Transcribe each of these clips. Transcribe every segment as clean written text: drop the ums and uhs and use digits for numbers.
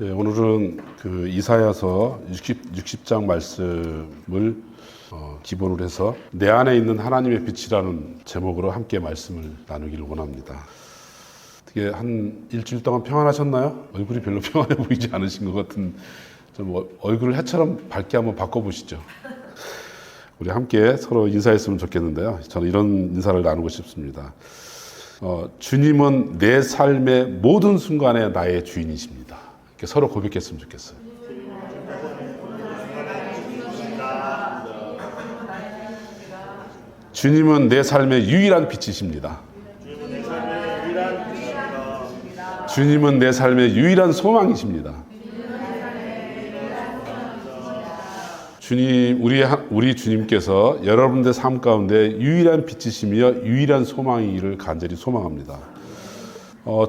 네, 오늘은 그 이사야서 60장 말씀을 기본으로 해서 내 안에 있는 하나님의 빛이라는 제목으로 함께 말씀을 나누기를 원합니다. 어떻게 한 일주일 동안 평안하셨나요? 얼굴이 별로 평안해 보이지 않으신 것 같은, 좀 얼굴을 해처럼 밝게 한번 바꿔보시죠. 우리 함께 서로 인사했으면 좋겠는데요. 저는 이런 인사를 나누고 싶습니다. 주님은 내 삶의 모든 순간에 나의 주인이십니다. 이렇게 서로 고백했으면 좋겠어요. 주님은 내 삶의 유일한 빛이십니다. 주님은 내 삶의 유일한 소망이십니다. 주님, 우리 주님께서 여러분들 삶 가운데 유일한 빛이시며 유일한 소망이기를 간절히 소망합니다.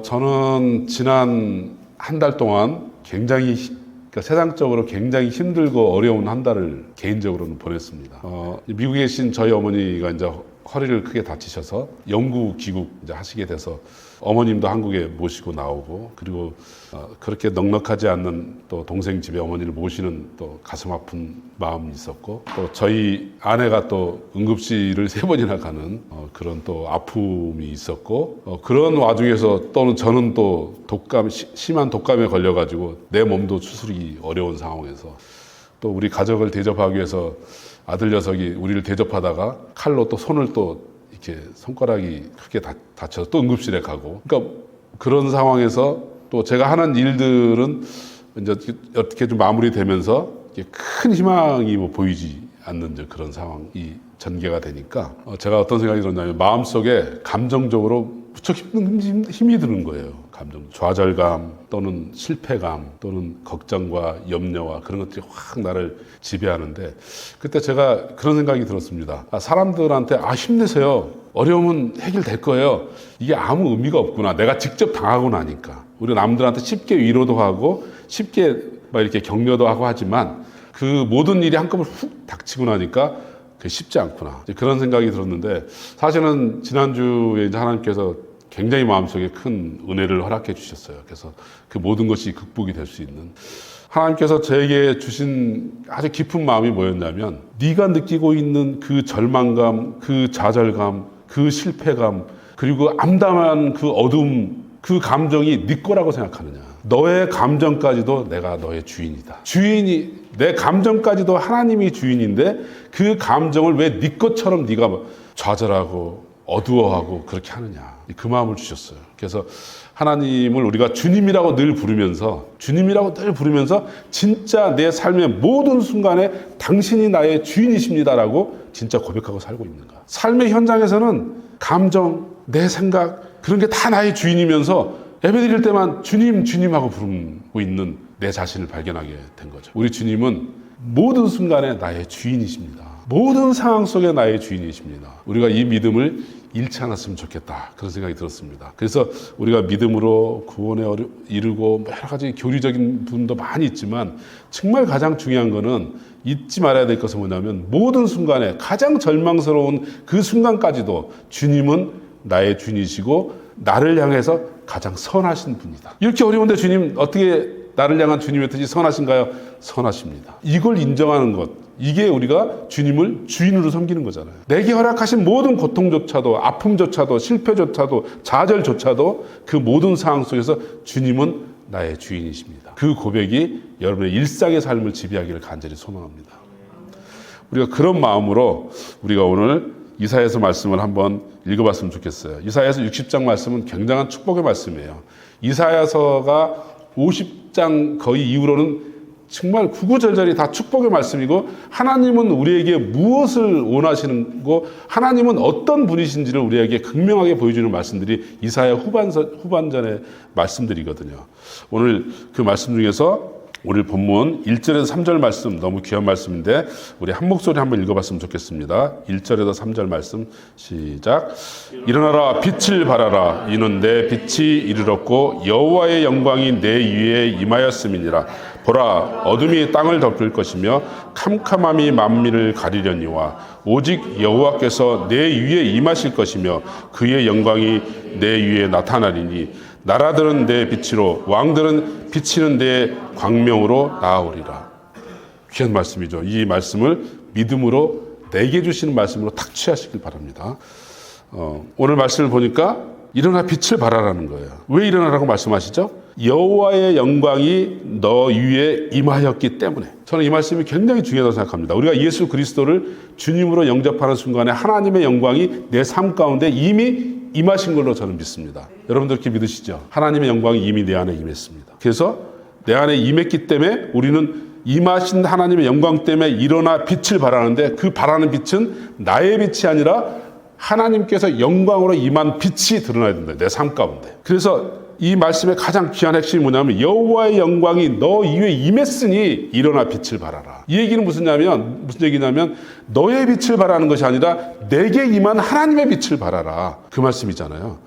저는 지난 한 달 동안 굉장히 세상적으로 굉장히 힘들고 어려운 한 달을 개인적으로는 보냈습니다. 미국에 계신 저희 어머니가 이제 허리를 크게 다치셔서 영구 귀국 이제 하시게 돼서 어머님도 한국에 모시고 나오고, 그리고 그렇게 넉넉하지 않는 또 동생 집에 어머니를 모시는 또 가슴 아픈 마음이 있었고, 또 저희 아내가 또 응급실을 3번이나 가는 그런 또 아픔이 있었고, 그런 와중에서 또는 저는 또 심한 독감에 걸려가지고 내 몸도 추스르기 어려운 상황에서 또 우리 가족을 대접하기 위해서 아들 녀석이 우리를 대접하다가 칼로 또 손을 또 이렇게 손가락이 크게 다쳐서 또 응급실에 가고, 그러니까 그런 상황에서 또 제가 하는 일들은 이제 어떻게 좀 마무리되면서 큰 희망이 보이지 않는 그런 상황이 전개가 되니까 제가 어떤 생각이 들었냐면 마음속에 감정적으로 무척 힘이 드는 거예요. 좌절감 또는 실패감 또는 걱정과 염려와 그런 것들이 확 나를 지배하는데, 그때 제가 그런 생각이 들었습니다. 사람들한테 힘내세요, 어려움은 해결될 거예요, 이게 아무 의미가 없구나. 내가 직접 당하고 나니까. 우리 남들한테 쉽게 위로도 하고 쉽게 막 이렇게 격려도 하고 하지만 그 모든 일이 한꺼번에 훅 닥치고 나니까 그게 쉽지 않구나, 그런 생각이 들었는데, 사실은 지난주에 이제 하나님께서 굉장히 마음속에 큰 은혜를 허락해 주셨어요. 그래서 그 모든 것이 극복이 될 수 있는, 하나님께서 저에게 주신 아주 깊은 마음이 뭐였냐면, 네가 느끼고 있는 그 절망감, 그 좌절감, 그 실패감, 그리고 암담한 그 어둠, 그 감정이 네 거라고 생각하느냐. 너의 감정까지도 내가 너의 주인이다. 내 감정까지도 하나님이 주인인데 그 감정을 왜 네 것처럼 네가 좌절하고 어두워하고 그렇게 하느냐. 그 마음을 주셨어요. 그래서 하나님을 우리가 주님이라고 늘 부르면서 진짜 내 삶의 모든 순간에 당신이 나의 주인이십니다라고 진짜 고백하고 살고 있는가. 삶의 현장에서는 감정, 내 생각, 그런 게 다 나의 주인이면서 예배드릴 때만 주님 하고 부르고 있는 내 자신을 발견하게 된 거죠. 우리 주님은 모든 순간에 나의 주인이십니다. 모든 상황 속에 나의 주인이십니다. 우리가 이 믿음을 잃지 않았으면 좋겠다, 그런 생각이 들었습니다. 그래서 우리가 믿음으로 구원에 이르고 여러 가지 교리적인 부분도 많이 있지만, 정말 가장 중요한 거는 잊지 말아야 될 것은 뭐냐면, 모든 순간에 가장 절망스러운 그 순간까지도 주님은 나의 주인이시고 나를 향해서 가장 선하신 분이다. 이렇게 어려운데 주님 어떻게 나를 향한 주님의 뜻이 선하신가요? 선하십니다. 이걸 인정하는 것, 이게 우리가 주님을 주인으로 섬기는 거잖아요. 내게 허락하신 모든 고통조차도, 아픔조차도, 실패조차도, 좌절조차도 그 모든 상황 속에서 주님은 나의 주인이십니다. 그 고백이 여러분의 일상의 삶을 지배하기를 간절히 소망합니다. 우리가 그런 마음으로 우리가 오늘 이사야서 말씀을 한번 읽어봤으면 좋겠어요. 이사야서 60장 말씀은 굉장한 축복의 말씀이에요. 이사야서가 50장 거의 이후로는 정말 구구절절이 다 축복의 말씀이고, 하나님은 우리에게 무엇을 원하시는 거, 하나님은 어떤 분이신지를 우리에게 극명하게 보여주는 말씀들이 이사야 후반전의 말씀들이거든요. 오늘 그 말씀 중에서 오늘 본문 1절에서 3절 말씀, 너무 귀한 말씀인데 우리 한 목소리 한번 읽어봤으면 좋겠습니다. 1절에서 3절 말씀 시작. 일어나라, 빛을 발하라. 이는 내 빛이 이르렀고 여호와의 영광이 내 위에 임하였음이니라. 보라, 어둠이 땅을 덮을 것이며 캄캄함이 만민을 가리려니와 오직 여호와께서 내 위에 임하실 것이며 그의 영광이 내 위에 나타나리니 나라들은 내 빛으로, 왕들은 비치는 내 광명으로 나아오리라. 귀한 말씀이죠. 이 말씀을 믿음으로 내게 주시는 말씀으로 탁 취하시길 바랍니다. 오늘 말씀을 보니까 일어나 빛을 발하라는 거예요. 왜 일어나라고 말씀하시죠? 여호와의 영광이 너 위에 임하였기 때문에. 저는 이 말씀이 굉장히 중요하다고 생각합니다. 우리가 예수 그리스도를 주님으로 영접하는 순간에 하나님의 영광이 내 삶 가운데 이미 임하신 걸로 저는 믿습니다. 여러분들 이렇게 믿으시죠? 하나님의 영광이 이미 내 안에 임했습니다. 그래서 내 안에 임했기 때문에 우리는 임하신 하나님의 영광 때문에 일어나 빛을 발하는데, 그 발하는 빛은 나의 빛이 아니라 하나님께서 영광으로 임한 빛이 드러나야 된다. 내 삶 가운데. 그래서 이 말씀의 가장 귀한 핵심이 뭐냐면 여호와의 영광이 너 위에 임했으니 일어나 빛을 발하라. 이 얘기는 무슨 얘기냐면 너의 빛을 발하는 것이 아니라 내게 임한 하나님의 빛을 발하라. 그 말씀이잖아요.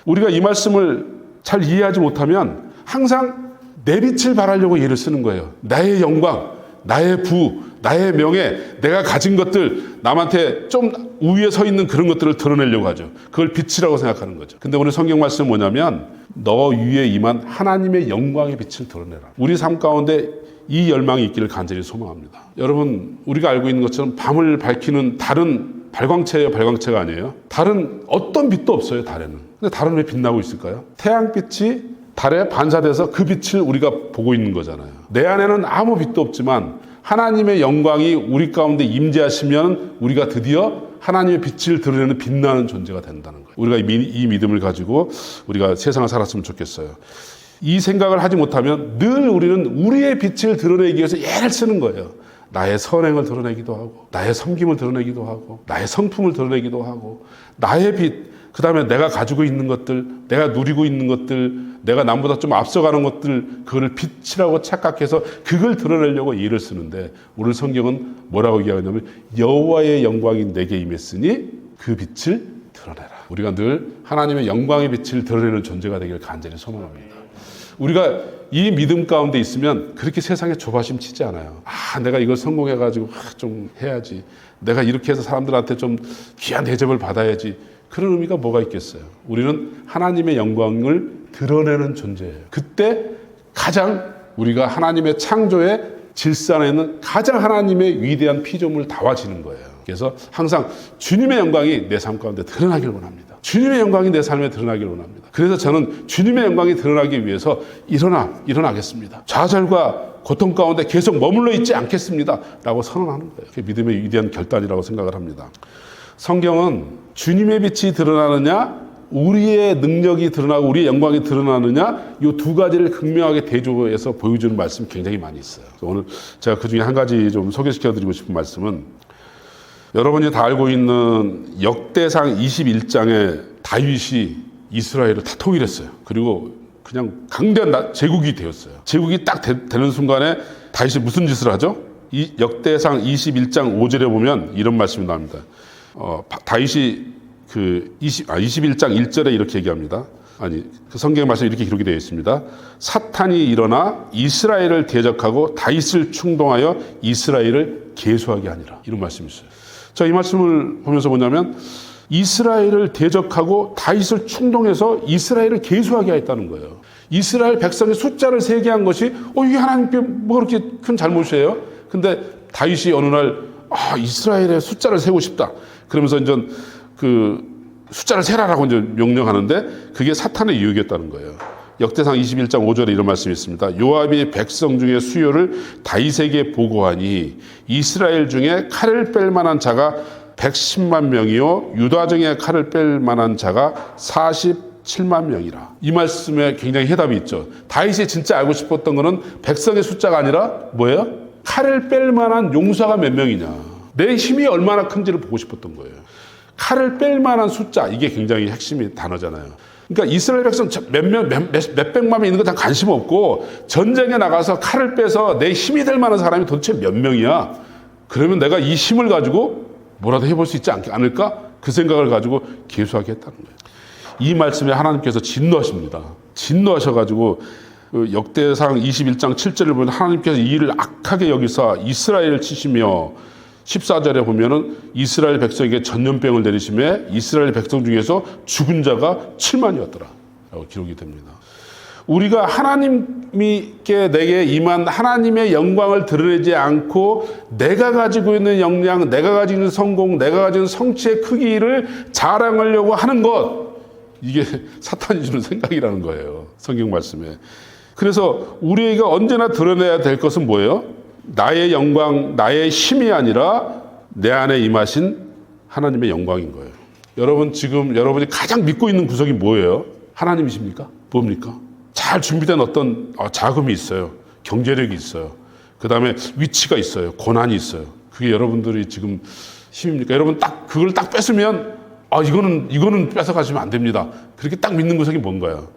우리가 이 말씀을 잘 이해하지 못하면 항상 내 빛을 발하려고 예를 쓰는 거예요. 나의 영광, 나의 부, 나의 명예, 내가 가진 것들, 남한테 좀 우위에 서 있는 그런 것들을 드러내려고 하죠. 그걸 빛이라고 생각하는 거죠. 근데 오늘 성경 말씀은 뭐냐면 너 위에 임한 하나님의 영광의 빛을 드러내라. 우리 삶 가운데 이 열망이 있기를 간절히 소망합니다. 여러분, 우리가 알고 있는 것처럼 밤을 밝히는 달은 발광체예요, 발광체가 아니에요? 달은 어떤 빛도 없어요, 달에는. 근데 달은 왜 빛나고 있을까요? 태양빛이 달에 반사돼서 그 빛을 우리가 보고 있는 거잖아요. 내 안에는 아무 빛도 없지만 하나님의 영광이 우리 가운데 임재하시면 우리가 드디어 하나님의 빛을 드러내는 빛나는 존재가 된다는 거예요. 우리가 이 믿음을 가지고 우리가 세상을 살았으면 좋겠어요. 이 생각을 하지 못하면 늘 우리는 우리의 빛을 드러내기 위해서 애를 쓰는 거예요. 나의 선행을 드러내기도 하고, 나의 섬김을 드러내기도 하고, 나의 성품을 드러내기도 하고, 나의 빛, 그 다음에 내가 가지고 있는 것들, 내가 누리고 있는 것들, 내가 남보다 좀 앞서가는 것들, 그거를 빛이라고 착각해서 그걸 드러내려고 예를 쓰는데, 오늘 성경은 뭐라고 얘기하냐면 여호와의 영광이 내게 임했으니 그 빛을 드러내라. 우리가 늘 하나님의 영광의 빛을 드러내는 존재가 되길 간절히 소망합니다. 우리가 이 믿음 가운데 있으면 그렇게 세상에 조바심 치지 않아요. 내가 이걸 성공해가지고 좀 해야지. 내가 이렇게 해서 사람들한테 좀 귀한 대접을 받아야지. 그런 의미가 뭐가 있겠어요? 우리는 하나님의 영광을 드러내는 존재예요. 그때 가장 우리가 하나님의 창조의 질서 안에 있는 가장 하나님의 위대한 피조물 다워지는 거예요. 그래서 항상 주님의 영광이 내 삶 가운데 드러나길 원합니다. 주님의 영광이 내 삶에 드러나길 원합니다. 그래서 저는 주님의 영광이 드러나기 위해서 일어나겠습니다. 좌절과 고통 가운데 계속 머물러 있지 않겠습니다. 라고 선언하는 거예요. 그게 믿음의 위대한 결단이라고 생각을 합니다. 성경은 주님의 빛이 드러나느냐, 우리의 능력이 드러나고 우리의 영광이 드러나느냐, 이 두 가지를 극명하게 대조해서 보여주는 말씀이 굉장히 많이 있어요. 오늘 제가 그 중에 한 가지 좀 소개시켜드리고 싶은 말씀은, 여러분이 다 알고 있는 역대상 21장에 다윗이 이스라엘을 다 통일했어요. 그리고 그냥 강대한 제국이 되었어요. 제국이 딱 되는 순간에 다윗이 무슨 짓을 하죠? 이 역대상 21장 5절에 보면 이런 말씀이 나옵니다. 다윗이 21장 1절에 이렇게 얘기합니다. 그 성경의 말씀에 이렇게 기록이 되어 있습니다. 사탄이 일어나 이스라엘을 대적하고 다윗을 충동하여 이스라엘을 계수하게 하니라. 이런 말씀이 있어요. 자, 이 말씀을 보면서 뭐냐면 이스라엘을 대적하고 다윗을 충동해서 이스라엘을 계수하게 했다는 거예요. 이스라엘 백성의 숫자를 세게 한 것이 이게 하나님께 뭐 그렇게 큰 잘못이에요? 근데 다윗이 어느 날 이스라엘의 숫자를 세고 싶다. 그러면서 이제 그 숫자를 세라라고 이제 명령하는데 그게 사탄의 유혹이었다는 거예요. 역대상 21장 5절에 이런 말씀이 있습니다. 요압이 백성 중에 수요를 다윗에게 보고하니 이스라엘 중에 칼을 뺄 만한 자가 110만 명이요 유다 중에 칼을 뺄 만한 자가 47만 명이라. 이 말씀에 굉장히 해답이 있죠. 다윗이 진짜 알고 싶었던 거는 백성의 숫자가 아니라 뭐예요? 칼을 뺄 만한 용사가 몇 명이냐, 내 힘이 얼마나 큰지를 보고 싶었던 거예요. 칼을 뺄 만한 숫자, 이게 굉장히 핵심의 단어잖아요. 그러니까 이스라엘 백성 몇백만 명 있는 거 다 관심 없고 전쟁에 나가서 칼을 빼서 내 힘이 될 만한 사람이 도대체 몇 명이야? 그러면 내가 이 힘을 가지고 뭐라도 해볼 수 있지 않을까? 그 생각을 가지고 계수하게 했다는 거예요. 이 말씀에 하나님께서 진노하십니다. 진노하셔가지고 역대상 21장 7절을 보면 하나님께서 이 일을 악하게 여기사 이스라엘을 치시며 14절에 보면은 이스라엘 백성에게 전염병을 내리심에 이스라엘 백성 중에서 죽은 자가 7만이었더라 라고 기록이 됩니다. 우리가 하나님께 내게 임한 하나님의 영광을 드러내지 않고 내가 가지고 있는 역량, 내가 가지고 있는 성공, 내가 가지고 있는 성취의 크기를 자랑하려고 하는 것, 이게 사탄이 주는 생각이라는 거예요. 성경 말씀에. 그래서 우리가 언제나 드러내야 될 것은 뭐예요? 나의 영광, 나의 힘이 아니라 내 안에 임하신 하나님의 영광인 거예요. 여러분, 지금 여러분이 가장 믿고 있는 구석이 뭐예요? 하나님이십니까? 뭡니까? 잘 준비된 어떤 자금이 있어요. 경제력이 있어요. 그 다음에 위치가 있어요. 고난이 있어요. 그게 여러분들이 지금 힘입니까? 여러분 그걸 딱 뺏으면 이거는 뺏어가시면 안 됩니다. 그렇게 딱 믿는 구석이 뭔가요?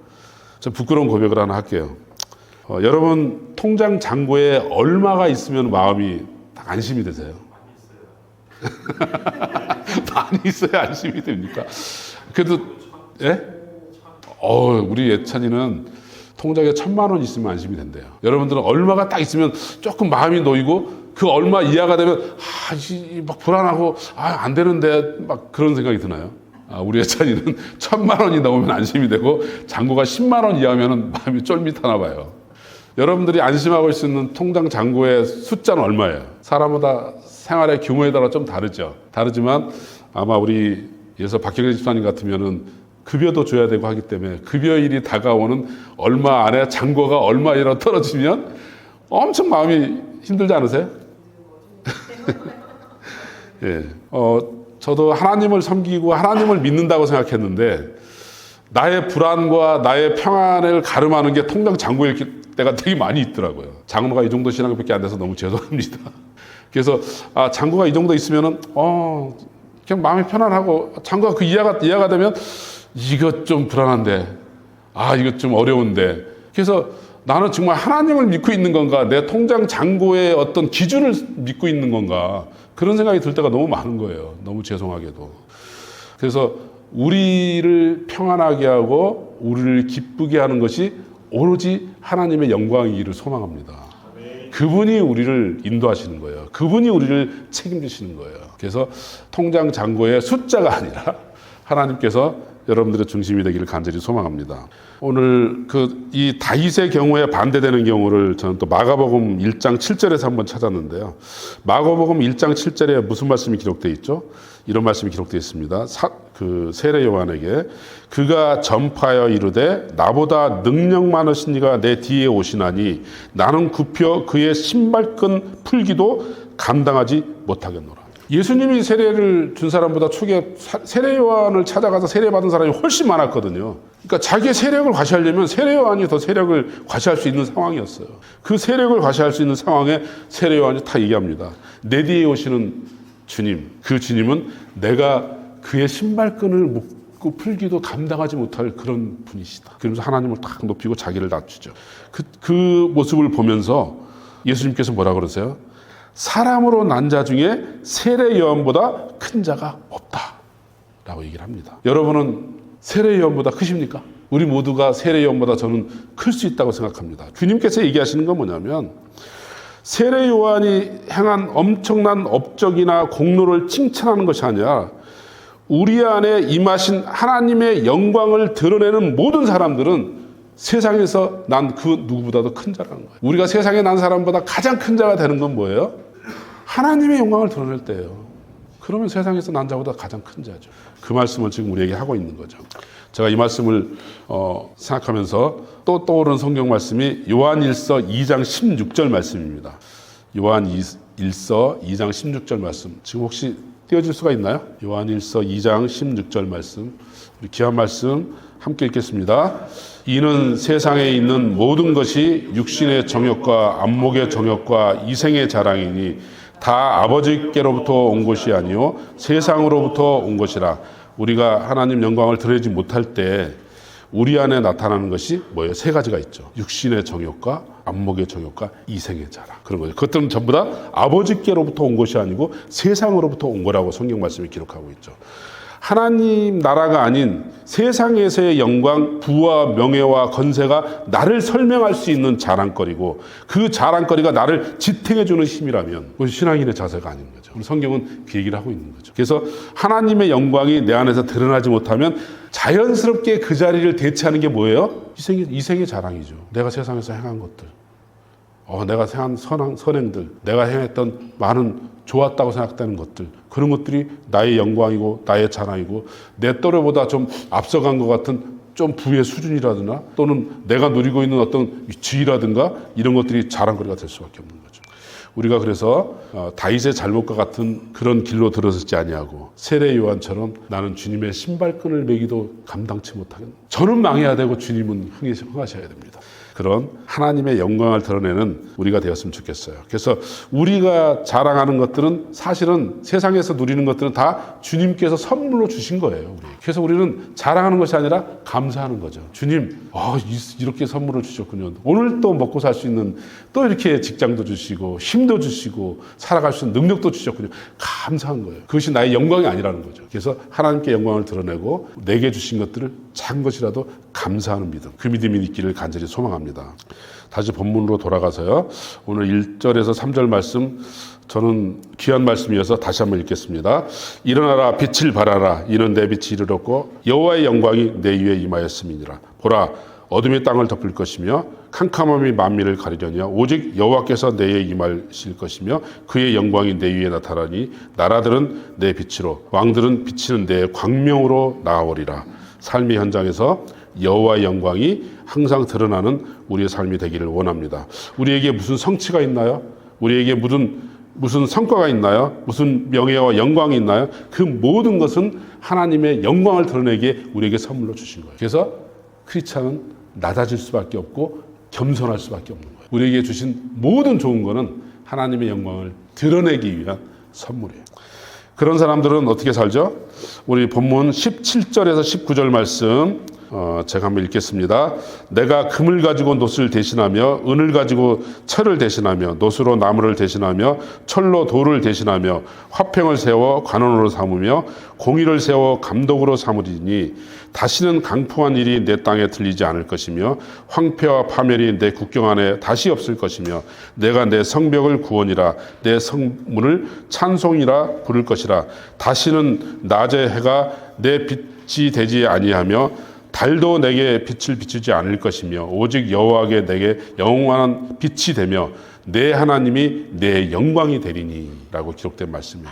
저 부끄러운 고백을 하나 할게요. 여러분 통장 잔고에 얼마가 있으면 마음이 딱 안심이 되세요? 많이 있어야 안심이 됩니까? 그래도 예? 우리 예찬이는 통장에 1,000만 원 있으면 안심이 된대요. 여러분들은 얼마가 딱 있으면 조금 마음이 놓이고 그 얼마 이하가 되면 막 불안하고 안 되는데 막 그런 생각이 드나요? 우리 예찬이는 1,000만 원이 넘으면 안심이 되고 잔고가 10만 원 이하면 마음이 쫄깃하나 봐요. 여러분들이 안심하고 있을 수 있는 통장 잔고의 숫자는 얼마예요? 사람마다 생활의 규모에 따라 좀 다르지만 아마 우리 예서 박경재 집사님 같으면은 급여도 줘야 되고 하기 때문에 급여일이 다가오는 얼마 안에 잔고가 얼마이라도 떨어지면 엄청 마음이 힘들지 않으세요? 예. 저도 하나님을 섬기고 하나님을 믿는다고 생각했는데 나의 불안과 나의 평안을 가름하는 게 통장 잔고일 때가 되게 많이 있더라고요. 장로가 이 정도 신앙밖에 안 돼서 너무 죄송합니다. 그래서 잔고가 이 정도 있으면은 그냥 마음이 편안하고 잔고가 그 이하가 되면 이것 좀 불안한데 이것 좀 어려운데 그래서 나는 정말 하나님을 믿고 있는 건가 내 통장 잔고의 어떤 기준을 믿고 있는 건가 그런 생각이 들 때가 너무 많은 거예요. 너무 죄송하게도. 그래서 우리를 평안하게 하고 우리를 기쁘게 하는 것이 오로지 하나님의 영광이기를 소망합니다. 그분이 우리를 인도하시는 거예요. 그분이 우리를 책임지시는 거예요. 그래서 통장 잔고의 숫자가 아니라 하나님께서 여러분들의 중심이 되기를 간절히 소망합니다. 오늘 이 다윗의 경우에 반대되는 경우를 저는 또 마가복음 1장 7절에서 한번 찾았는데요. 마가복음 1장 7절에 무슨 말씀이 기록되어 있죠? 이런 말씀이 기록되어 있습니다. 세례 요한에게 그가 전파하여 이르되 나보다 능력 많으신 이가 내 뒤에 오시나니 나는 굽혀 그의 신발끈 풀기도 감당하지 못하겠노라. 예수님이 세례를 준 사람보다 초기에 세례 요한을 찾아가서 세례받은 사람이 훨씬 많았거든요. 그러니까 자기의 세력을 과시하려면 세례 요한이 더 세력을 과시할 수 있는 상황이었어요. 그 세력을 과시할 수 있는 상황에 세례 요한이 다 얘기합니다. 내 뒤에 오시는 주님, 그 주님은 내가 그의 신발끈을 묶고 풀기도 감당하지 못할 그런 분이시다. 그러면서 하나님을 딱 높이고 자기를 낮추죠. 그 모습을 보면서 예수님께서 뭐라 그러세요? 사람으로 난 자 중에 세례 요한보다 큰 자가 없다 라고 얘기를 합니다. 여러분은 세례 요한보다 크십니까? 우리 모두가 세례 요한보다 저는 클 수 있다고 생각합니다. 주님께서 얘기하시는 건 뭐냐면 세례 요한이 행한 엄청난 업적이나 공로를 칭찬하는 것이 아니라 우리 안에 임하신 하나님의 영광을 드러내는 모든 사람들은 세상에서 난 그 누구보다도 큰 자라는 거예요. 우리가 세상에 난 사람보다 가장 큰 자가 되는 건 뭐예요? 하나님의 영광을 드러낼 때예요. 그러면 세상에서 난 자보다 가장 큰 자죠. 그 말씀을 지금 우리에게 하고 있는 거죠. 제가 이 말씀을 생각하면서 또 떠오르는 성경 말씀이 요한일서 2장 16절 말씀입니다. 요한일서 2장 16절 말씀. 지금 혹시 띄워줄 수가 있나요? 요한일서 2장 16절 말씀. 우리 귀한 말씀 함께 읽겠습니다. 이는 세상에 있는 모든 것이 육신의 정욕과 안목의 정욕과 이생의 자랑이니 다 아버지께로부터 온 것이 아니요 세상으로부터 온 것이라. 우리가 하나님 영광을 드러내지 못할 때 우리 안에 나타나는 것이 뭐예요? 세 가지가 있죠. 육신의 정욕과 안목의 정욕과 이생의 자랑. 그런 거죠. 그것들은 전부 다 아버지께로부터 온 것이 아니고 세상으로부터 온 거라고 성경 말씀이 기록하고 있죠. 하나님 나라가 아닌 세상에서의 영광, 부와 명예와 건세가 나를 설명할 수 있는 자랑거리고 그 자랑거리가 나를 지탱해주는 힘이라면 그것이 신앙인의 자세가 아닌 거죠. 성경은 그 얘기를 하고 있는 거죠. 그래서 하나님의 영광이 내 안에서 드러나지 못하면 자연스럽게 그 자리를 대체하는 게 뭐예요? 이생의 자랑이죠. 내가 세상에서 행한 것들, 내가 행한 선행들, 내가 행했던 많은 좋았다고 생각되는 것들, 그런 것들이 나의 영광이고 나의 자랑이고 내 또래보다 좀 앞서간 것 같은 좀 부의 수준이라든가 또는 내가 누리고 있는 어떤 지위라든가 이런 것들이 자랑거리가 될 수밖에 없는 거죠. 우리가 그래서 다윗의 잘못과 같은 그런 길로 들어서지 아니하고 세례 요한처럼 나는 주님의 신발끈을 매기도 감당치 못하겠네. 저는 망해야 되고 주님은 흥하셔야 됩니다. 그런 하나님의 영광을 드러내는 우리가 되었으면 좋겠어요. 그래서 우리가 자랑하는 것들은 사실은 세상에서 누리는 것들은 다 주님께서 선물로 주신 거예요. 그래서 우리는 자랑하는 것이 아니라 감사하는 거죠. 주님, 이렇게 선물을 주셨군요. 오늘 또 먹고 살 수 있는 또 이렇게 직장도 주시고 힘도 주시고 살아갈 수 있는 능력도 주셨군요. 감사한 거예요. 그것이 나의 영광이 아니라는 거죠. 그래서 하나님께 영광을 드러내고 내게 주신 것들을 작은 것이라도 감사하는 믿음, 그 믿음이 있기를 간절히 소망합니다. 다시 본문으로 돌아가서요. 오늘 1절에서 3절 말씀 저는 귀한 말씀이어서 다시 한번 읽겠습니다. 일어나라 빛을 발하라 이는 내 빛이 이르렀고 여호와의 영광이 내 위에 임하였음이니라. 보라 어둠이 땅을 덮을 것이며 캄캄함이 만민을 가리려니와 오직 여호와께서 내에 임하실 것이며 그의 영광이 내 위에 나타나니 나라들은 내 빛으로 왕들은 비치는 내 광명으로 나아오리라. 삶의 현장에서 여호와의 영광이 항상 드러나는 우리의 삶이 되기를 원합니다. 우리에게 무슨 성취가 있나요? 우리에게 무슨 성과가 있나요? 무슨 명예와 영광이 있나요? 그 모든 것은 하나님의 영광을 드러내기에 우리에게 선물로 주신 거예요. 그래서 크리스찬은 낮아질 수밖에 없고 겸손할 수밖에 없는 거예요. 우리에게 주신 모든 좋은 거는 하나님의 영광을 드러내기 위한 선물이에요. 그런 사람들은 어떻게 살죠? 우리 본문 17절에서 19절 말씀 제가 한번 읽겠습니다. 내가 금을 가지고 놋을 대신하며 은을 가지고 철을 대신하며 놋으로 나무를 대신하며 철로 돌을 대신하며 화평을 세워 관원으로 삼으며 공의를 세워 감독으로 삼으리니 다시는 강포한 일이 내 땅에 들리지 않을 것이며 황폐와 파멸이 내 국경 안에 다시 없을 것이며 내가 내 성벽을 구원이라 내 성문을 찬송이라 부를 것이라. 다시는 낮의 해가 내 빛이 되지 아니하며 달도 내게 빛을 비추지 않을 것이며 오직 여호와께 내게 영원한 빛이 되며 내 하나님이 내 영광이 되리니 라고 기록된 말씀이에요.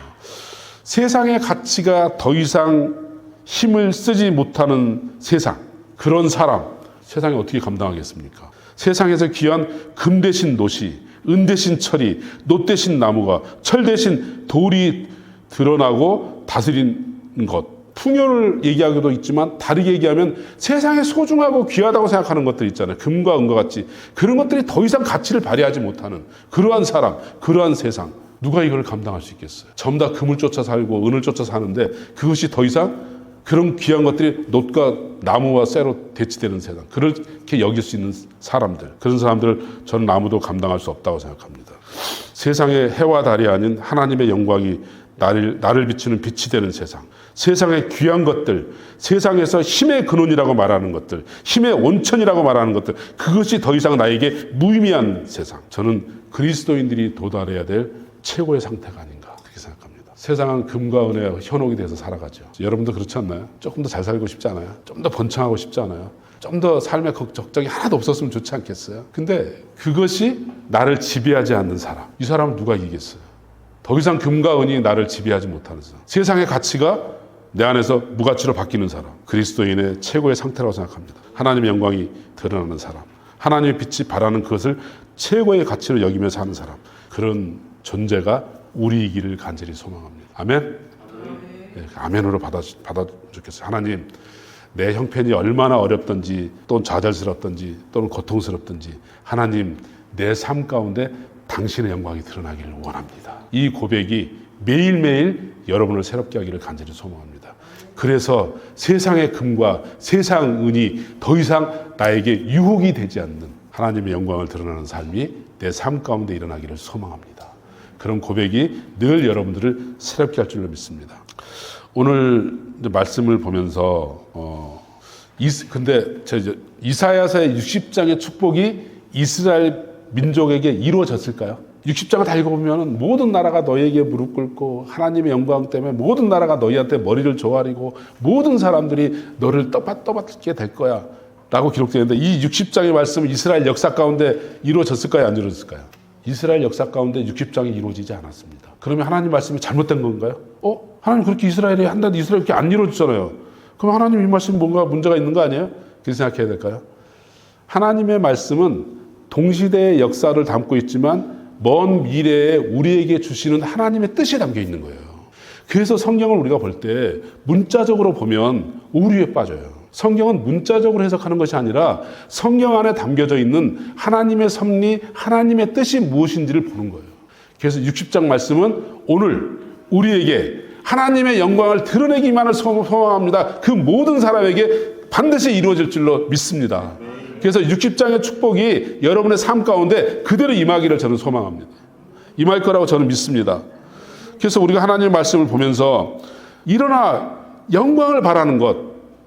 세상의 가치가 더 이상 힘을 쓰지 못하는 세상, 그런 사람 세상에 어떻게 감당하겠습니까? 세상에서 귀한 금 대신 놋이, 은 대신 철이, 놋 대신 나무가, 철 대신 돌이 드러나고 다스린 것, 풍요를 얘기하기도 있지만 다르게 얘기하면 세상에 소중하고 귀하다고 생각하는 것들 있잖아요. 금과 은과 같이 그런 것들이 더 이상 가치를 발휘하지 못하는 그러한 사람, 그러한 세상, 누가 이걸 감당할 수 있겠어요? 전부 다 금을 쫓아 살고 은을 쫓아 사는데 그것이 더 이상 그런 귀한 것들이 놋과 나무와 쇠로 대치되는 세상, 그렇게 여길 수 있는 사람들, 그런 사람들을 저는 아무도 감당할 수 없다고 생각합니다. 세상의 해와 달이 아닌 하나님의 영광이 나를 비추는 빛이 되는 세상, 세상의 귀한 것들, 세상에서 힘의 근원이라고 말하는 것들, 힘의 온천이라고 말하는 것들, 그것이 더 이상 나에게 무의미한 세상, 저는 그리스도인들이 도달해야 될 최고의 상태가 아닌가 그렇게 생각합니다. 세상은 금과 은의 현혹이 돼서 살아가죠. 여러분도 그렇지 않나요? 조금 더 잘 살고 싶지 않아요? 좀 더 번창하고 싶지 않아요? 좀 더 삶의 적정이 하나도 없었으면 좋지 않겠어요? 근데 그것이 나를 지배하지 않는 사람, 이 사람은 누가 이기겠어요? 더 이상 금과 은이 나를 지배하지 못하는 사람, 세상의 가치가 내 안에서 무가치로 바뀌는 사람, 그리스도인의 최고의 상태라고 생각합니다. 하나님의 영광이 드러나는 사람, 하나님의 빛이 바라는 그것을 최고의 가치로 여기며 사는 사람, 그런 존재가 우리이기를 간절히 소망합니다. 아멘? 네, 아멘으로 받아 좋겠어요. 하나님, 내 형편이 얼마나 어렵든지 또는 좌절스럽든지 또는 고통스럽든지 하나님, 내 삶 가운데 당신의 영광이 드러나기를 원합니다. 이 고백이 매일매일 여러분을 새롭게 하기를 간절히 소망합니다. 그래서 세상의 금과 세상 은이 더 이상 나에게 유혹이 되지 않는 하나님의 영광을 드러나는 삶이 내 삶 가운데 일어나기를 소망합니다. 그런 고백이 늘 여러분들을 새롭게 할 줄로 믿습니다. 오늘 이제 말씀을 보면서 근데 이사야서의 60장의 축복이 이스라엘 민족에게 이루어졌을까요? 60장을 다 읽어보면 모든 나라가 너희에게 무릎 꿇고 하나님의 영광 때문에 모든 나라가 너희한테 머리를 조아리고 모든 사람들이 너를 떠받게 될 거야 라고 기록되어 있는데, 이 60장의 말씀은 이스라엘 역사 가운데 이루어졌을까요? 안 이루어졌을까요? 이스라엘 역사 가운데 60장이 이루어지지 않았습니다. 그러면 하나님 말씀이 잘못된 건가요? 하나님 그렇게 이스라엘이 한다는데 이스라엘 그렇게 안 이루어지잖아요. 그럼 하나님 이 말씀이 뭔가 문제가 있는 거 아니에요? 그렇게 생각해야 될까요? 하나님의 말씀은 동시대의 역사를 담고 있지만 먼 미래에 우리에게 주시는 하나님의 뜻이 담겨 있는 거예요. 그래서 성경을 우리가 볼 때 문자적으로 보면 오류에 빠져요. 성경은 문자적으로 해석하는 것이 아니라 성경 안에 담겨져 있는 하나님의 섭리, 하나님의 뜻이 무엇인지를 보는 거예요. 그래서 60장 말씀은 오늘 우리에게 하나님의 영광을 드러내기만을 소망합니다. 그 모든 사람에게 반드시 이루어질 줄로 믿습니다. 그래서 60장의 축복이 여러분의 삶 가운데 그대로 임하기를 저는 소망합니다. 임할 거라고 저는 믿습니다. 그래서 우리가 하나님의 말씀을 보면서 일어나 영광을 바라는 것,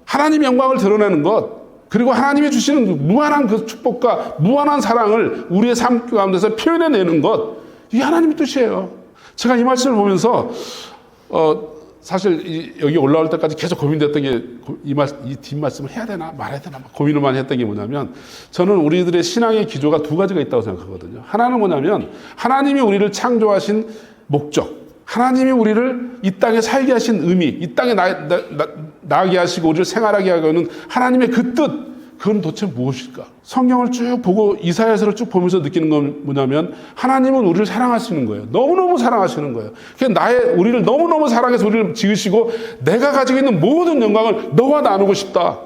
하나님의 영광을 드러내는 것, 그리고 하나님이 주시는 무한한 그 축복과 무한한 사랑을 우리의 삶 가운데서 표현해내는 것, 이게 하나님의 뜻이에요. 제가 이 말씀을 보면서 사실 여기 올라올 때까지 계속 고민됐던 게 이 뒷말씀을 해야 되나 말해야 되나 고민을 많이 했던 게 뭐냐면, 저는 우리들의 신앙의 기조가 두 가지가 있다고 생각하거든요. 하나는 뭐냐면 하나님이 우리를 창조하신 목적, 하나님이 우리를 이 땅에 살게 하신 의미, 이 땅에 나게 하시고 우리를 생활하게 하는 하나님의 그 뜻, 그건 도대체 무엇일까? 성경을 쭉 보고 이사야서를 쭉 보면서 느끼는 건 뭐냐면 하나님은 우리를 사랑하시는 거예요. 너무너무 사랑하시는 거예요. 우리를 너무너무 사랑해서 우리를 지으시고 내가 가지고 있는 모든 영광을 너와 나누고 싶다.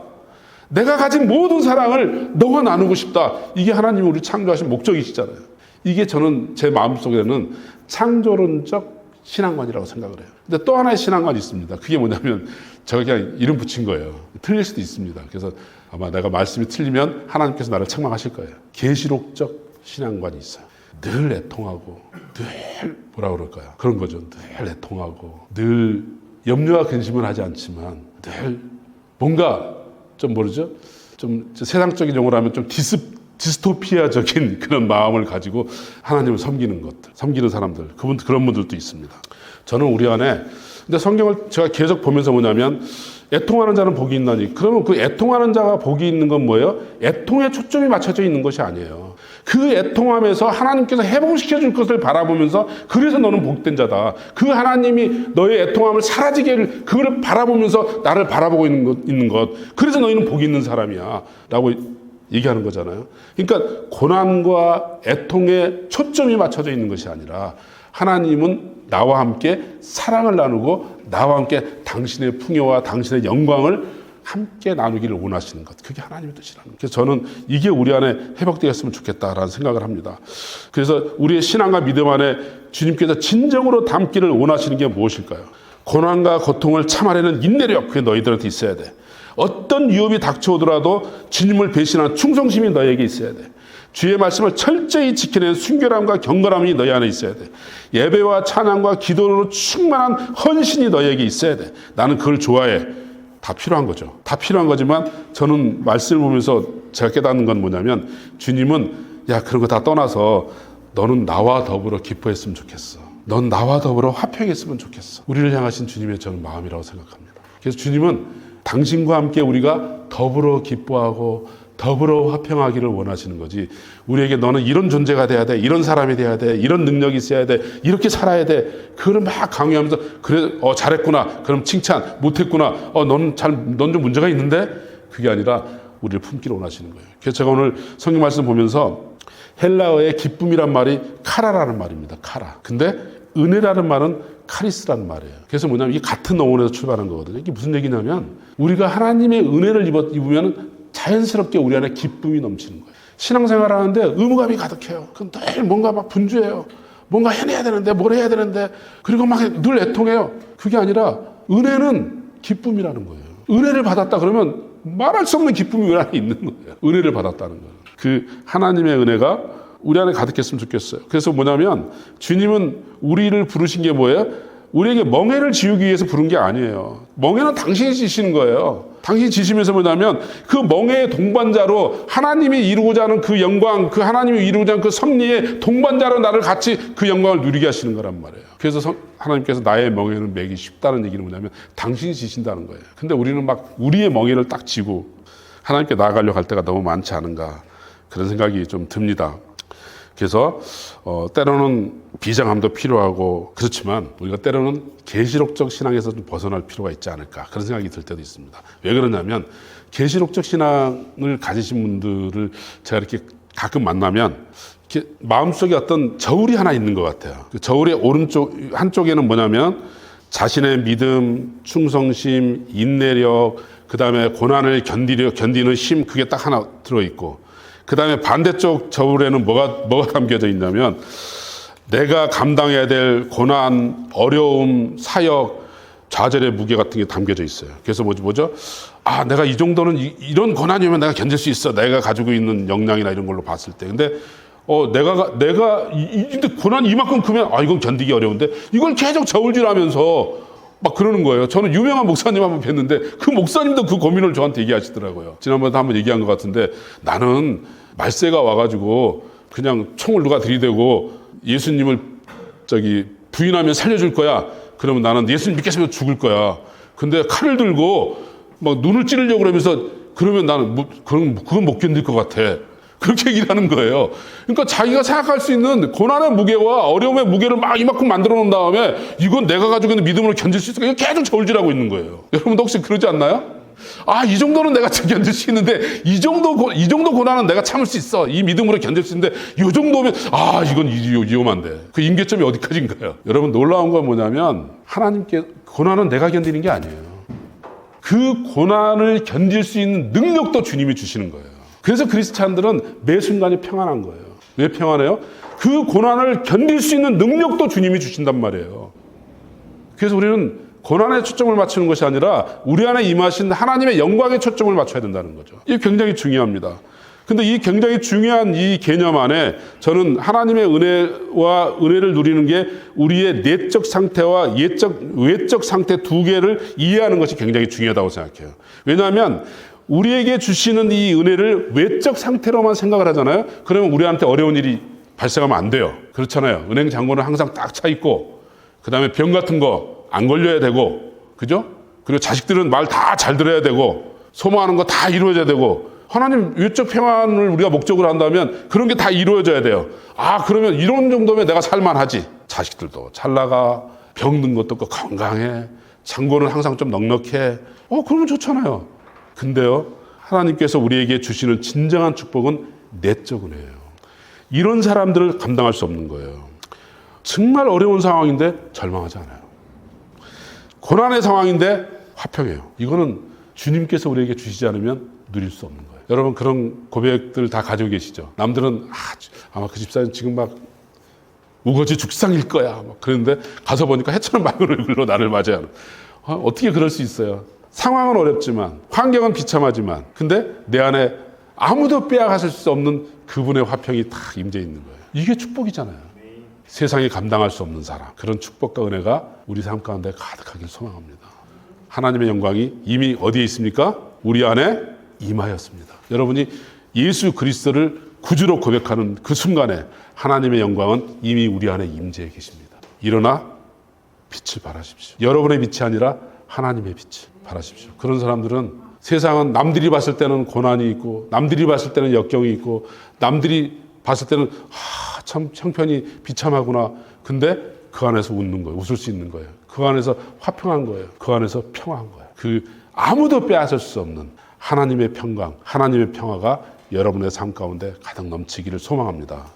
내가 가진 모든 사랑을 너와 나누고 싶다. 이게 하나님이 우리를 창조하신 목적이시잖아요. 이게 저는 제 마음속에는 창조론적 신앙관이라고 생각을 해요. 근데 또 하나의 신앙관이 있습니다. 그게 뭐냐면 제가 그냥 이름 붙인 거예요. 틀릴 수도 있습니다. 그래서 아마 내가 말씀이 틀리면 하나님께서 나를 책망하실 거예요. 계시록적 신앙관이 있어요. 늘 애통하고 늘 뭐라 그럴까요? 그런 거죠. 늘 애통하고 늘 염려와 근심을 하지 않지만 늘 뭔가 좀 모르죠? 좀 세상적인 용어로 하면 좀 디스토피아적인 그런 마음을 가지고 하나님을 섬기는 것들, 섬기는 사람들, 그런 분들도 있습니다. 저는 우리 안에, 근데 성경을 제가 계속 보면서 뭐냐면, 애통하는 자는 복이 있나니, 그러면 그 애통하는 자가 복이 있는 건 뭐예요? 애통에 초점이 맞춰져 있는 것이 아니에요. 그 애통함에서 하나님께서 회복시켜 줄 것을 바라보면서, 그래서 너는 복된 자다. 그 하나님이 너의 애통함을 사라지게, 그걸 바라보면서 나를 바라보고 있는 것. 그래서 너희는 복이 있는 사람이야. 라고 얘기하는 거잖아요. 그러니까 고난과 애통에 초점이 맞춰져 있는 것이 아니라 하나님은 나와 함께 사랑을 나누고 나와 함께 당신의 풍요와 당신의 영광을 함께 나누기를 원하시는 것. 그게 하나님의 뜻이라는 거예요. 그래서 저는 이게 우리 안에 회복되었으면 좋겠다라는 생각을 합니다. 그래서 우리의 신앙과 믿음 안에 주님께서 진정으로 담기를 원하시는 게 무엇일까요? 고난과 고통을 참아내는 인내력, 그게 너희들한테 있어야 돼. 어떤 위협이 닥쳐오더라도 주님을 배신하는 충성심이 너에게 있어야 돼. 주의 말씀을 철저히 지키는 순결함과 경건함이 너희 안에 있어야 돼. 예배와 찬양과 기도로 충만한 헌신이 너에게 있어야 돼. 나는 그걸 좋아해. 다 필요한 거죠. 다 필요한 거지만 저는 말씀을 보면서 제가 깨닫는 건 뭐냐면, 주님은 야, 그런 거 다 떠나서 너는 나와 더불어 기뻐했으면 좋겠어. 넌 나와 더불어 화평했으면 좋겠어. 우리를 향하신 주님의 저는 마음이라고 생각합니다. 그래서 주님은 당신과 함께 우리가 더불어 기뻐하고 더불어 화평하기를 원하시는 거지, 우리에게 너는 이런 존재가 돼야 돼, 이런 사람이 돼야 돼, 이런 능력이 있어야 돼, 이렇게 살아야 돼, 그걸 막 강요하면서 그래 잘했구나, 그럼 칭찬, 못했구나, 넌 좀 문제가 있는데, 그게 아니라 우리를 품기를 원하시는 거예요. 그래서 제가 오늘 성경 말씀 보면서 헬라어의 기쁨이란 말이 카라라는 말입니다. 카라. 근데 은혜라는 말은 카리스라는 말이에요. 그래서 뭐냐면 이게 같은 어원에서 출발한 거거든요. 이게 무슨 얘기냐면 우리가 하나님의 은혜를 입으면 자연스럽게 우리 안에 기쁨이 넘치는 거예요. 신앙생활 하는데 의무감이 가득해요. 그럼 늘 뭔가 막 분주해요. 뭔가 해내야 되는데, 뭘 해야 되는데, 그리고 막 늘 애통해요. 그게 아니라 은혜는 기쁨이라는 거예요. 은혜를 받았다 그러면 말할 수 없는 기쁨이 우리 안에 있는 거예요. 은혜를 받았다는 거예요. 그 하나님의 은혜가 우리 안에 가득했으면 좋겠어요. 그래서 뭐냐면 주님은 우리를 부르신 게 뭐예요? 우리에게 멍에를 지우기 위해서 부른 게 아니에요. 멍에는 당신이 지시는 거예요. 당신이 지시면서 뭐냐면 그 멍에의 동반자로 하나님이 이루고자 하는 그 영광, 그 하나님이 이루고자 하는 그 섭리의 동반자로 나를 같이 그 영광을 누리게 하시는 거란 말이에요. 그래서 하나님께서 나의 멍에는 매기 쉽다는 얘기는 뭐냐면 당신이 지신다는 거예요. 근데 우리는 막 우리의 멍에를 딱 지고 하나님께 나아가려고 할 때가 너무 많지 않은가, 그런 생각이 좀 듭니다. 그래서 때로는 비장함도 필요하고 그렇지만 우리가 때로는 계시록적 신앙에서 좀 벗어날 필요가 있지 않을까, 그런 생각이 들 때도 있습니다. 왜 그러냐면 계시록적 신앙을 가지신 분들을 제가 이렇게 가끔 만나면 이렇게 마음속에 어떤 저울이 하나 있는 것 같아요. 그 저울의 오른쪽 한쪽에는 뭐냐면 자신의 믿음, 충성심, 인내력, 그 다음에 고난을 견디는 힘, 그게 딱 하나 들어있고, 그 다음에 반대쪽 저울에는 뭐가 담겨져 있냐면 내가 감당해야 될 고난, 어려움, 사역, 좌절의 무게 같은 게 담겨져 있어요. 그래서 뭐죠? 아, 내가 이 정도는 이런 고난이 오면 내가 견딜 수 있어. 내가 가지고 있는 역량이나 이런 걸로 봤을 때. 근데 근데 고난이 이만큼 크면 이건 견디기 어려운데 이걸 계속 저울질하면서 막 그러는 거예요. 저는 유명한 목사님 한번 뵀는데 그 목사님도 그 고민을 저한테 얘기하시더라고요. 지난번에 한번 얘기한 것 같은데, 나는 말세가 와가지고 그냥 총을 누가 들이대고 예수님을 부인하면 살려줄 거야. 그러면 나는 예수님 믿겠으면 죽을 거야. 근데 칼을 들고 막 눈을 찌르려고 그러면서 그러면 나는 그건 못 견딜 것 같아. 그렇게 얘기를 하는 거예요. 그러니까 자기가 생각할 수 있는 고난의 무게와 어려움의 무게를 막 이만큼 만들어 놓은 다음에 이건 내가 가지고 있는 믿음으로 견딜 수 있을까? 계속 저울질하고 있는 거예요. 여러분도 혹시 그러지 않나요? 이 정도는 내가 견딜 수 있는데 이 정도 고난은 내가 참을 수 있어. 이 믿음으로 견딜 수 있는데 이 정도면 이건 위험한데. 그 임계점이 어디까지인가요? 여러분, 놀라운 건 뭐냐면 하나님께 고난은 내가 견디는 게 아니에요. 그 고난을 견딜 수 있는 능력도 주님이 주시는 거예요. 그래서 크리스찬들은 매 순간이 평안한 거예요. 왜 평안해요? 그 고난을 견딜 수 있는 능력도 주님이 주신단 말이에요. 그래서 우리는 고난에 초점을 맞추는 것이 아니라 우리 안에 임하신 하나님의 영광에 초점을 맞춰야 된다는 거죠. 이게 굉장히 중요합니다. 근데 이 굉장히 중요한 이 개념 안에 저는 하나님의 은혜를 누리는 게 우리의 내적 상태와 외적 상태 두 개를 이해하는 것이 굉장히 중요하다고 생각해요. 왜냐하면 우리에게 주시는 이 은혜를 외적 상태로만 생각을 하잖아요. 그러면 우리한테 어려운 일이 발생하면 안 돼요. 그렇잖아요. 은행 잔고는 항상 딱 차 있고, 그 다음에 병 같은 거 안 걸려야 되고, 그죠? 그리고 자식들은 말 다 잘 들어야 되고, 소망하는 거 다 이루어져야 되고, 하나님 외적 평안을 우리가 목적으로 한다면 그런 게 다 이루어져야 돼요. 그러면 이런 정도면 내가 살만하지. 자식들도 잘 나가, 병든 것도 없고 건강해, 잔고는 항상 좀 넉넉해. 그러면 좋잖아요. 근데요, 하나님께서 우리에게 주시는 진정한 축복은 내적 은혜예요. 이런 사람들을 감당할 수 없는 거예요. 정말 어려운 상황인데 절망하지 않아요. 고난의 상황인데 화평해요. 이거는 주님께서 우리에게 주시지 않으면 누릴 수 없는 거예요. 여러분, 그런 고백들 다 가지고 계시죠? 남들은 아마 그 집사는 지금 막 우거지 죽상일 거야 막 그런데 가서 보니까 해처럼 맑은 얼굴로 나를 맞이하는. 어떻게 그럴 수 있어요? 상황은 어렵지만, 환경은 비참하지만, 근데 내 안에 아무도 빼앗을 수 없는 그분의 화평이 다 임재 있는 거예요. 이게 축복이잖아요. 세상이 감당할 수 없는 사람, 그런 축복과 은혜가 우리 삶 가운데 가득하길 소망합니다. 하나님의 영광이 이미 어디에 있습니까? 우리 안에 임하였습니다. 여러분이 예수 그리스도를 구주로 고백하는 그 순간에 하나님의 영광은 이미 우리 안에 임재해 계십니다. 일어나 빛을 발하십시오. 여러분의 빛이 아니라 하나님의 빛을 바라십시오. 그런 사람들은, 세상은 남들이 봤을 때는 고난이 있고, 남들이 봤을 때는 역경이 있고, 남들이 봤을 때는 참 형편이 비참하구나. 근데 그 안에서 웃는 거예요. 웃을 수 있는 거예요. 그 안에서 화평한 거예요. 그 안에서 평화한 거예요. 그 아무도 빼앗을 수 없는 하나님의 평강, 하나님의 평화가 여러분의 삶 가운데 가득 넘치기를 소망합니다.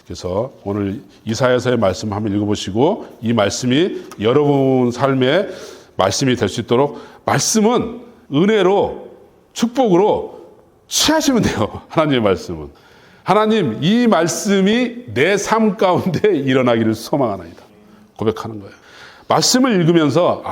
그래서 오늘 이사야서의 말씀 한번 읽어보시고, 이 말씀이 여러분 삶의 말씀이 될 수 있도록, 말씀은 은혜로, 축복으로 취하시면 돼요. 하나님의 말씀은. 하나님, 이 말씀이 내 삶 가운데 일어나기를 소망하나이다. 고백하는 거예요. 말씀을 읽으면서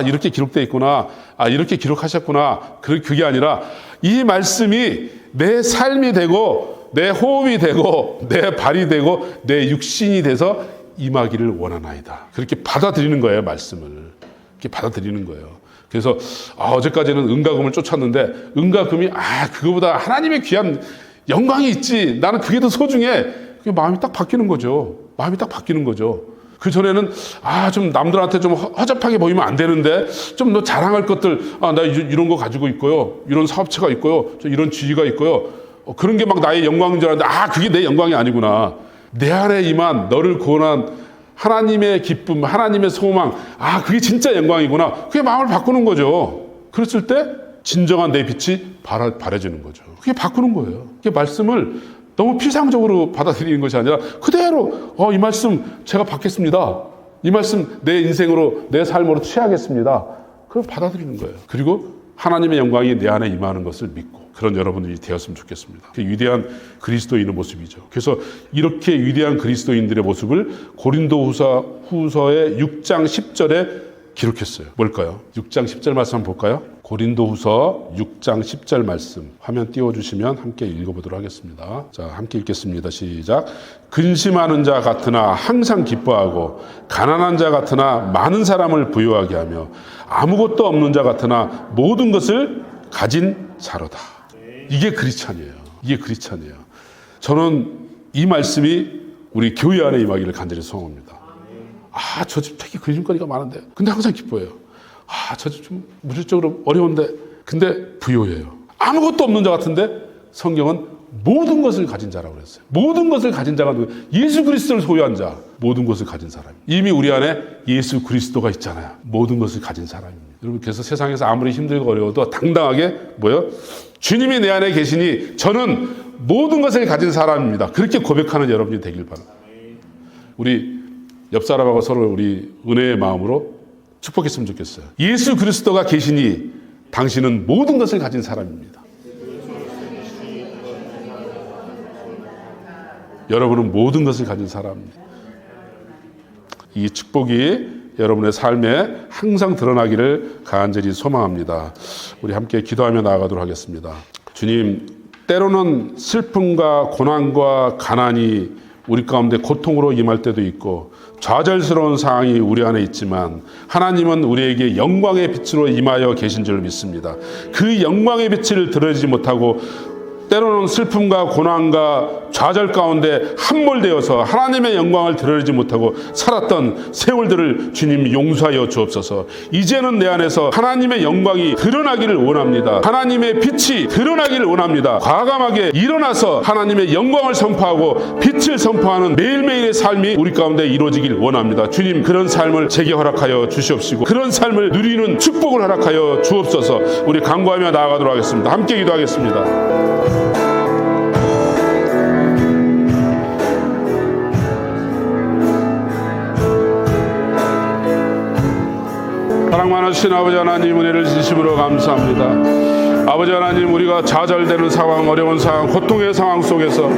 이렇게 기록되어 있구나, 이렇게 기록하셨구나, 그게 아니라 이 말씀이 내 삶이 되고 내 호흡이 되고 내 발이 되고 내 육신이 돼서 임하기를 원하나이다. 그렇게 받아들이는 거예요, 말씀을. 이렇게 받아들이는 거예요. 그래서 어제까지는 은가금을 쫓았는데 은가금이 그거보다 하나님의 귀한 영광이 있지. 나는 그게 더 소중해. 그게 마음이 딱 바뀌는 거죠. 마음이 딱 바뀌는 거죠. 그 전에는 좀 남들한테 좀 허접하게 보이면 안 되는데 좀 너 자랑할 것들 나 이런 거 가지고 있고요. 이런 사업체가 있고요. 이런 지위가 있고요. 그런 게 막 나의 영광인 줄 알았는데 그게 내 영광이 아니구나. 내 안에 임한 너를 구원한 하나님의 기쁨, 하나님의 소망, 그게 진짜 영광이구나. 그게 마음을 바꾸는 거죠. 그랬을 때 진정한 내 빛이 바래지는 거죠. 그게 바꾸는 거예요. 그게 말씀을 너무 피상적으로 받아들이는 것이 아니라 그대로 이 말씀 제가 받겠습니다. 이 말씀 내 인생으로 내 삶으로 취하겠습니다. 그걸 받아들이는 거예요. 그리고 하나님의 영광이 내 안에 임하는 것을 믿고 그런 여러분들이 되었으면 좋겠습니다. 그 위대한 그리스도인의 모습이죠. 그래서 이렇게 위대한 그리스도인들의 모습을 고린도후서의 6장 10절에 기록했어요. 뭘까요? 6장 10절 말씀 한번 볼까요? 고린도후서 6장 10절 말씀 화면 띄워주시면 함께 읽어보도록 하겠습니다. 자, 함께 읽겠습니다. 시작. 근심하는 자 같으나 항상 기뻐하고 가난한 자 같으나 많은 사람을 부유하게 하며 아무것도 없는 자 같으나 모든 것을 가진 자로다. 이게 크리스찬이에요. 이게 크리스찬이에요. 저는 이 말씀이 우리 교회 안에 임하기를 간절히 소원합니다. 저 집 되게 근심거리가 많은데 근데 항상 기뻐해요. 저 집 좀 물질적으로 어려운데 근데 부유해요. 아무것도 없는 자 같은데 성경은 모든 것을 가진 자라고 그랬어요. 모든 것을 가진 자가 누구예요? 예수 그리스도를 소유한 자. 모든 것을 가진 사람. 이미 우리 안에 예수 그리스도가 있잖아요. 모든 것을 가진 사람입니다. 여러분, 그래서 세상에서 아무리 힘들고 어려워도 당당하게 주님이 내 안에 계시니 저는 모든 것을 가진 사람입니다. 그렇게 고백하는 여러분이 되길 바랍니다. 우리 옆 사람하고 서로 우리 은혜의 마음으로 축복했으면 좋겠어요. 예수 그리스도가 계시니 당신은 모든 것을 가진 사람입니다. 여러분은 모든 것을 가진 사람입니다. 이 축복이 여러분의 삶에 항상 드러나기를 간절히 소망합니다. 우리 함께 기도하며 나아가도록 하겠습니다. 주님, 때로는 슬픔과 고난과 가난이 우리 가운데 고통으로 임할 때도 있고 좌절스러운 상황이 우리 안에 있지만 하나님은 우리에게 영광의 빛으로 임하여 계신 줄 믿습니다. 그 영광의 빛을 드러내지 못하고 때로는 슬픔과 고난과 좌절 가운데 함몰되어서 하나님의 영광을 드러내지 못하고 살았던 세월들을 주님 용서하여 주옵소서. 이제는 내 안에서 하나님의 영광이 드러나기를 원합니다. 하나님의 빛이 드러나기를 원합니다. 과감하게 일어나서 하나님의 영광을 선포하고 빛을 선포하는 매일매일의 삶이 우리 가운데 이루어지길 원합니다. 주님, 그런 삶을 제게 허락하여 주시옵시고 그런 삶을 누리는 축복을 허락하여 주옵소서. 우리 간구하며 나아가도록 하겠습니다. 함께 기도하겠습니다. 사랑 많으신 아버지 하나님, 은혜를 진심으로 감사합니다. 아버지 하나님, 우리가 좌절되는 상황, 어려운 상황, 고통의 상황 속에서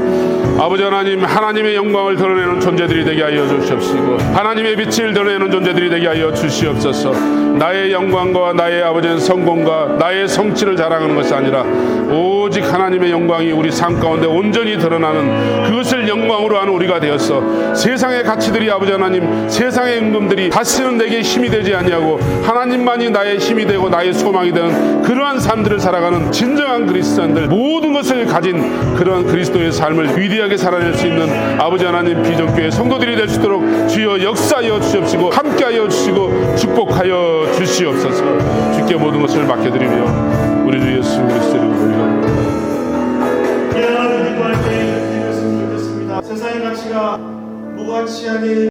아버지 하나님, 하나님의 영광을 드러내는 존재들이 되게 하여 주시옵시고 하나님의 빛을 드러내는 존재들이 되게 하여 주시옵소서. 나의 영광과 나의 아버지의 성공과 나의 성취를 자랑하는 것이 아니라 오직 하나님의 영광이 우리 삶 가운데 온전히 드러나는 그것을 영광으로 하는 우리가 되었어. 세상의 가치들이 아버지 하나님, 세상의 임금들이 다시는 내게 힘이 되지 아니하고 하나님만이 나의 힘이 되고 나의 소망이 되는 그러한 삶들을 살아가는 진정한 그리스도인들, 모든 것을 가진 그러한 그리스도의 삶을 위대하게 살아낼 수 있는 아버지 하나님 비전교회 성도들이 될 수 있도록 주여 역사하여 주시옵시고 함께하여 주시고 축복하여 주시옵소서. 주께 모든 것을 맡겨드리며 우리 주 예수 그리스도의 이름으로 세상의 가치가 무가치하게